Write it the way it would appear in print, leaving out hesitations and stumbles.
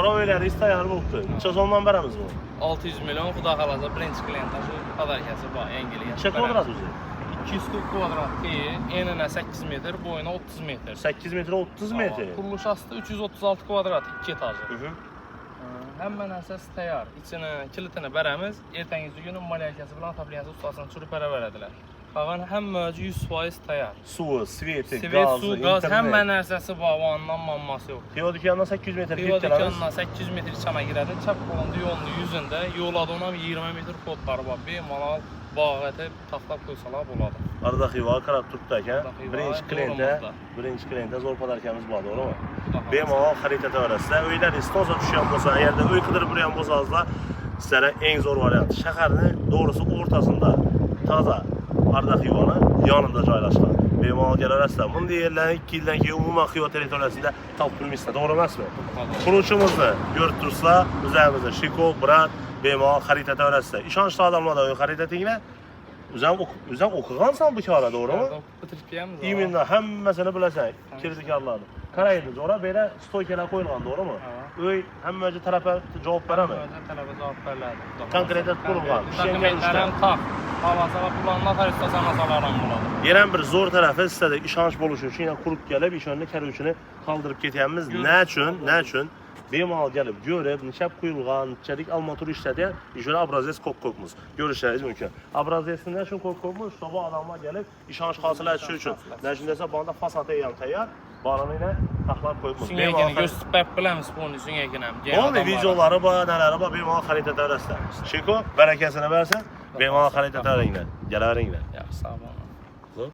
Sonra öyle tayar oldu. Sezondan beremiz bu. 600 milyon xudo xolasa birinchi klientda shu podarkasi bor Engilga. Necha kvadrat o'zi? 240 kvadrat enine 8 metr, boyuna 30 metr. 8 metr 30 metr. Qurilish asli 336 kvadrat 2 etajli. Hamma narsasi tayyor. Ichini kilitini beramiz, ertangi kuni malikasi bilan tabliyasi ustasini tushirib beraveradilar. Qolgan hamma 100% tayyor. Suvi, sveti, Svet, gazi, suv, gaz, internet. hamma narsasi bor, vandan muammosi yo'q. Piyoda dükkandan 800 metr Piyoda ketganamiz. dükkandan 800 metr ichama giradi, chap qo'lida yo'lning yuzida, yo'lda ham 20 metr kodlari bor. Bemalol bog' etib, taxlab qo'ysalar bo'ladi. Arada xiva qarab turibdi ekan. Birinchi birinchi klientda zo'r podarkamiz bor, to'g'rimi? Bemalol xarid etaverasizlar. Uylaringiz toza tushgan bo'lsa, agarda uy qidirib yurgan bo'lsangizlar, sizlarga eng zo'r variant. Shaharni to'g'risi o'rtasida toza Arda xiyoni yonida joylashgan. Bemalol kelaverasizlar. Bunday yerlarni 2 yildan keyin umuman xiyo territoriyasida topib bilmaysizlar, to'g'ri emasmi? Quruvchimizni ko'rib turibsizlar, o'zimizni Shikov, Brat bemalol xarid etaverasizlar. Ishonchli odamlardan uy xarid etinglar. O'zim o'qigansan bu chora, to'g'rimi? Bitirib kelamiz. Imенно hammasini bilasan, kirdikarlarni. Qaraydi, zo'ra bera stoykalar qo'yilgan, to'g'rimi? Uy hamma tarafga javob beradi. Talaba javob beriladi. Konkret qurilgan. Dokumentlarim taq. Havasala pullarni notariusda sanasalarim bo'ladi. Yana bir zo'r tarafi sizda ishonch bo'lishi uchun yana qurib kelib, ishonni kiruvchini qoldirib ketyapmiz. Nechun? Bemalol kelib ko'rib, nechap quyilgan, nechalik almatur ishlatgan, ishora obrazes ko'p-ko'pmiz. Ko'rishingiz mumkin. Obrazesdan shu ko'p-ko'pmiz, shunday odamlar kelib ishonch hosil etish uchun. Nechun desa, bunda fasadi ham tayyor. Balanıyla taxlab qo'yibmiz. Sungagini gösterib bilamiz buni sungagini ham. Bo'ldi, videolari bor, nalari bor, bemalol xarid etaverasizlar. Shiko, barakasini bersin, bemalol xarid etaveringlar. Kelaveringlar. Yaxshi, sog' bo'ling.